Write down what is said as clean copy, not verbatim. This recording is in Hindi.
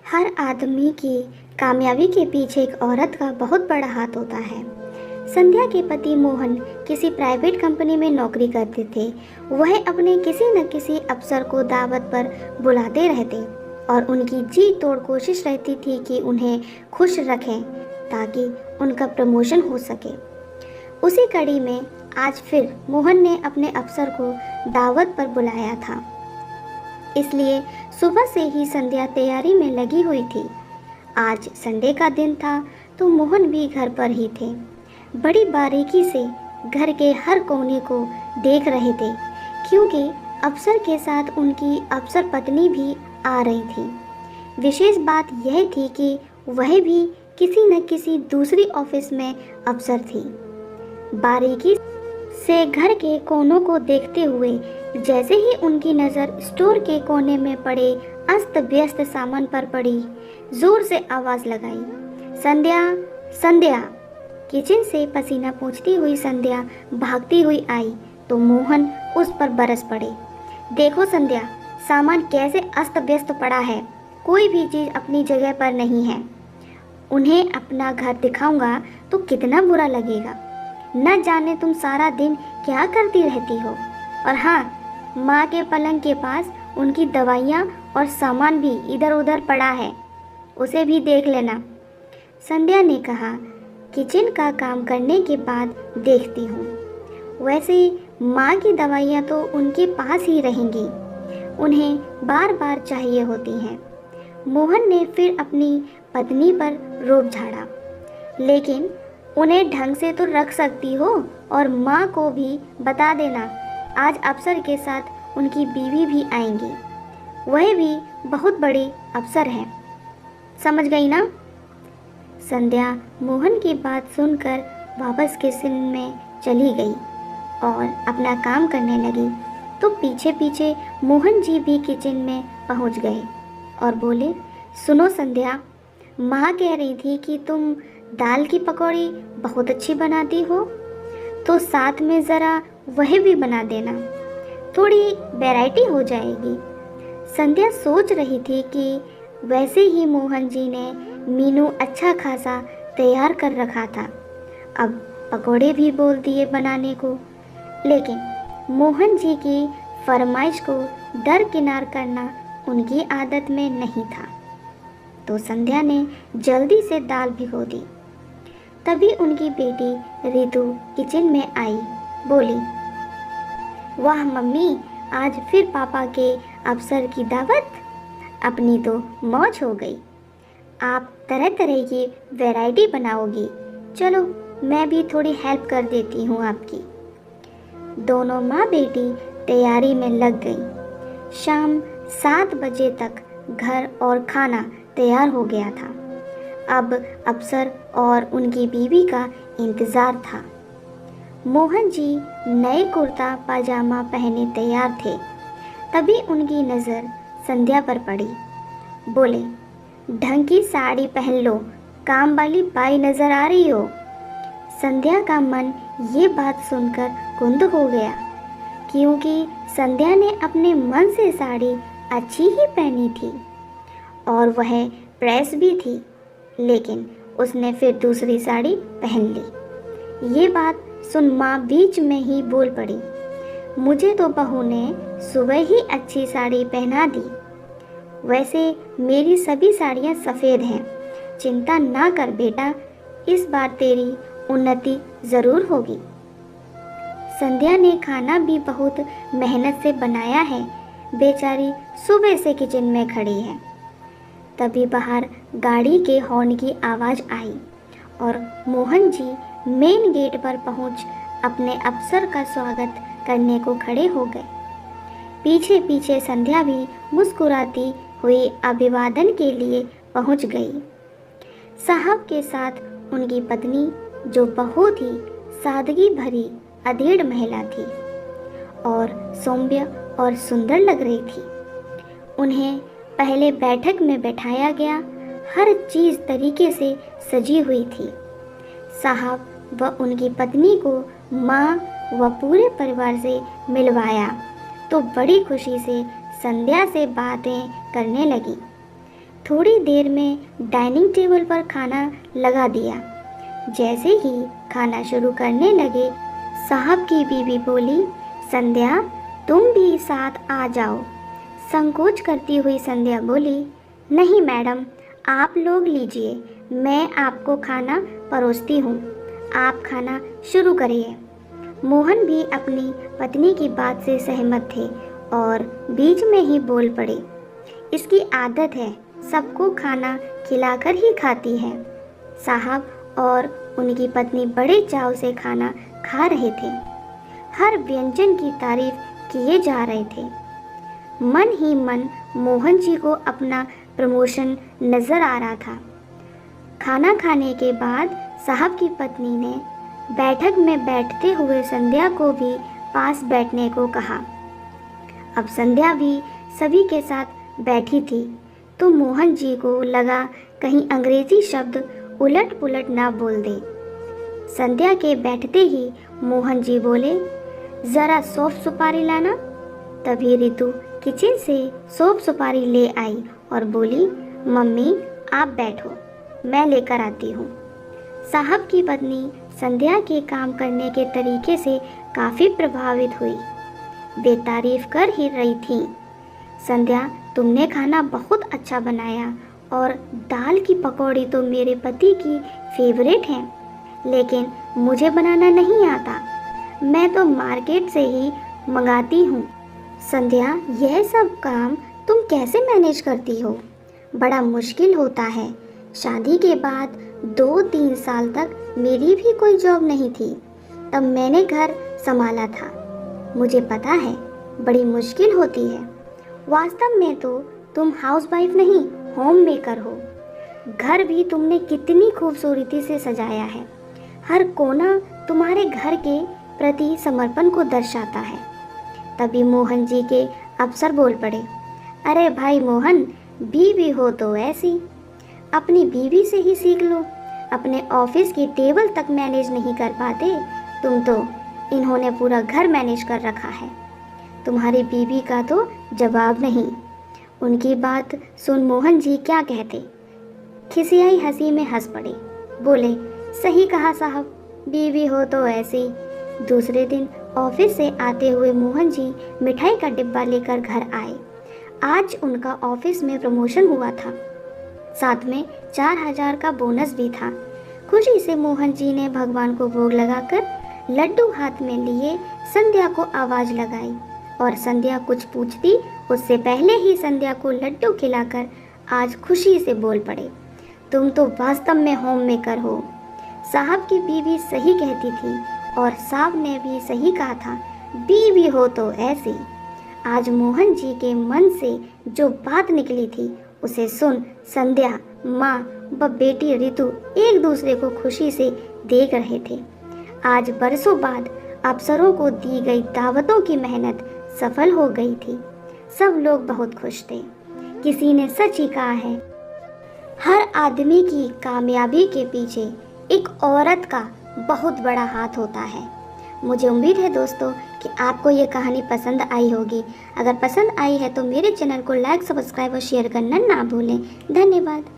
हर आदमी की कामयाबी के पीछे एक औरत का बहुत बड़ा हाथ होता है। संध्या के पति मोहन किसी प्राइवेट कंपनी में नौकरी करते थे। वह अपने किसी न किसी अफसर को दावत पर बुलाते रहते और उनकी जी तोड़ कोशिश रहती थी कि उन्हें खुश रखें ताकि उनका प्रमोशन हो सके। उसी कड़ी में आज फिर मोहन ने अपने अफसर को दावत पर बुलाया था, इसलिए सुबह से ही संध्या तैयारी में लगी हुई थी। आज संडे का दिन था तो मोहन भी घर पर ही थे। बड़ी बारीकी से घर के हर कोने को देख रहे थे, क्योंकि अफसर के साथ उनकी अफसर पत्नी भी आ रही थी। विशेष बात यह थी कि वह भी किसी न किसी दूसरी ऑफिस में अफसर थी। बारीकी से घर के कोनों को देखते हुए जैसे ही उनकी नज़र स्टोर के कोने में पड़े अस्त व्यस्त सामान पर पड़ी, जोर से आवाज़ लगाई, संध्या संध्या। किचन से पसीना पोंछती हुई संध्या भागती हुई आई तो मोहन उस पर बरस पड़े। देखो संध्या, सामान कैसे अस्त व्यस्त पड़ा है, कोई भी चीज़ अपनी जगह पर नहीं है। उन्हें अपना घर दिखाऊंगा तो कितना बुरा लगेगा। न जाने तुम सारा दिन क्या करती रहती हो। और हाँ, माँ के पलंग के पास उनकी दवाइयाँ और सामान भी इधर उधर पड़ा है, उसे भी देख लेना। संध्या ने कहा, किचन का काम करने के बाद देखती हूँ। वैसे माँ की दवाइयाँ तो उनके पास ही रहेंगी, उन्हें बार बार चाहिए होती हैं। मोहन ने फिर अपनी पत्नी पर रोब झाड़ा, लेकिन उन्हें ढंग से तो रख सकती हो और माँ को भी बता देना, आज अफसर के साथ उनकी बीवी भी आएंगी। वह भी बहुत बड़ी अफसर है, समझ गई ना। संध्या मोहन की बात सुनकर वापस किचन में चली गई और अपना काम करने लगी। तो पीछे पीछे मोहन जी भी किचन में पहुंच गए और बोले, सुनो संध्या, माँ कह रही थी कि तुम दाल की पकौड़ी बहुत अच्छी बनाती हो, तो साथ में ज़रा वह भी बना देना, थोड़ी वैरायटी हो जाएगी। संध्या सोच रही थी कि वैसे ही मोहन जी ने मीनू अच्छा खासा तैयार कर रखा था, अब पकौड़े भी बोल दिए बनाने को। लेकिन मोहन जी की फरमाइश को दरकिनार करना उनकी आदत में नहीं था, तो संध्या ने जल्दी से दाल भिगो दी। तभी उनकी बेटी रितु किचन में आई, बोली, वाह मम्मी, आज फिर पापा के अफसर की दावत, अपनी तो मौज हो गई। आप तरह तरह की वैरायटी बनाओगी, चलो मैं भी थोड़ी हेल्प कर देती हूँ आपकी। दोनों माँ बेटी तैयारी में लग गईं। शाम 7 बजे तक घर और खाना तैयार हो गया था। अब अफसर और उनकी बीवी का इंतज़ार था। मोहन जी नए कुर्ता पाजामा पहने तैयार थे। तभी उनकी नज़र संध्या पर पड़ी। बोले, ढंग की साड़ी पहन लो, काम वाली बाई नज़र आ रही हो। संध्या का मन ये बात सुनकर कुंद हो गया, क्योंकि संध्या ने अपने मन से साड़ी अच्छी ही पहनी थी और वह प्रेस भी थी, लेकिन उसने फिर दूसरी साड़ी पहन ली। ये बात सुन माँ बीच में ही बोल पड़ी, मुझे तो बहू ने सुबह ही अच्छी साड़ी पहना दी। वैसे मेरी सभी साड़ियाँ सफ़ेद हैं, चिंता ना कर बेटा, इस बार तेरी उन्नति ज़रूर होगी। संध्या ने खाना भी बहुत मेहनत से बनाया है, बेचारी सुबह से किचन में खड़ी है। तभी बाहर गाड़ी के हॉर्न की आवाज़ आई और मोहन जी मेन गेट पर पहुंच अपने अफसर का स्वागत करने को खड़े हो गए। पीछे पीछे संध्या भी मुस्कुराती हुई अभिवादन के लिए पहुंच गई। साहब के साथ उनकी पत्नी, जो बहुत ही सादगी भरी अधेड़ महिला थी और सौम्य और सुंदर लग रही थी। उन्हें पहले बैठक में बैठाया गया। हर चीज़ तरीके से सजी हुई थी। साहब व उनकी पत्नी को माँ व पूरे परिवार से मिलवाया तो बड़ी खुशी से संध्या से बातें करने लगी। थोड़ी देर में डाइनिंग टेबल पर खाना लगा दिया। जैसे ही खाना शुरू करने लगे, साहब की बीवी बोली, संध्या तुम भी साथ आ जाओ। संकोच करती हुई संध्या बोली, नहीं मैडम, आप लोग लीजिए, मैं आपको खाना परोसती हूँ, आप खाना शुरू करिए। मोहन भी अपनी पत्नी की बात से सहमत थे और बीच में ही बोल पड़े, इसकी आदत है, सबको खाना खिलाकर ही खाती है। साहब और उनकी पत्नी बड़े चाव से खाना खा रहे थे। हर व्यंजन की तारीफ किए जा रहे थे। मन ही मन मोहन जी को अपना प्रमोशन नज़र आ रहा था। खाना खाने के बाद साहब की पत्नी ने बैठक में बैठते हुए संध्या को भी पास बैठने को कहा। अब संध्या भी सभी के साथ बैठी थी तो मोहन जी को लगा कहीं अंग्रेजी शब्द उलट पुलट ना बोल दे। संध्या के बैठते ही मोहन जी बोले, ज़रा सौंफ सुपारी लाना। तभी रितु किचन से सौंफ सुपारी ले आई और बोली, मम्मी आप बैठो, मैं लेकर आती हूँ। साहब की पत्नी संध्या के काम करने के तरीके से काफ़ी प्रभावित हुई। वे तारीफ कर ही रही थी। संध्या तुमने खाना बहुत अच्छा बनाया और दाल की पकौड़ी तो मेरे पति की फेवरेट है, लेकिन मुझे बनाना नहीं आता, मैं तो मार्केट से ही मंगाती हूँ। संध्या यह सब काम तुम कैसे मैनेज करती हो? बड़ा मुश्किल होता है। शादी के बाद 2-3 साल तक मेरी भी कोई जॉब नहीं थी, तब मैंने घर संभाला था। मुझे पता है बड़ी मुश्किल होती है। वास्तव में तो तुम हाउसवाइफ नहीं, होम मेकर हो। घर भी तुमने कितनी खूबसूरती से सजाया है। हर कोना तुम्हारे घर के प्रति समर्पण को दर्शाता है। तभी मोहन जी के अफसर बोल पड़े, अरे भाई मोहन, बीवी हो तो ऐसी, अपनी बीवी से ही सीख लो। अपने ऑफिस की टेबल तक मैनेज नहीं कर पाते तुम, तो इन्होंने पूरा घर मैनेज कर रखा है। तुम्हारी बीवी का तो जवाब नहीं। उनकी बात सुन मोहन जी क्या कहते, खिसियाई हंसी में हंस पड़े। बोले, सही कहा साहब, बीवी हो तो ऐसी। दूसरे दिन ऑफिस से आते हुए मोहन जी मिठाई का डिब्बा लेकर घर आए। आज उनका ऑफिस में प्रमोशन हुआ था, साथ में 4000 का बोनस भी था। खुशी से मोहन जी ने भगवान को भोग लगाकर लड्डू हाथ में लिए संध्या को आवाज़ लगाई और संध्या कुछ पूछती उससे पहले ही संध्या को लड्डू खिलाकर आज खुशी से बोल पड़े, तुम तो वास्तव में होम मेकर हो। साहब की बीवी सही कहती थी और साहब ने भी सही कहा था, बीवी हो तो ऐसी। आज मोहन जी के मन से जो बात निकली थी उसे सुन संध्या, माँ व बेटी रितु एक दूसरे को खुशी से देख रहे थे। आज बरसों बाद अफसरों को दी गई दावतों की मेहनत सफल हो गई थी। सब लोग बहुत खुश थे। किसी ने सच ही कहा है, हर आदमी की कामयाबी के पीछे एक औरत का बहुत बड़ा हाथ होता है। मुझे उम्मीद है दोस्तों कि आपको ये कहानी पसंद आई होगी। अगर पसंद आई है तो मेरे चैनल को लाइक, सब्सक्राइब और शेयर करना ना भूलें। धन्यवाद।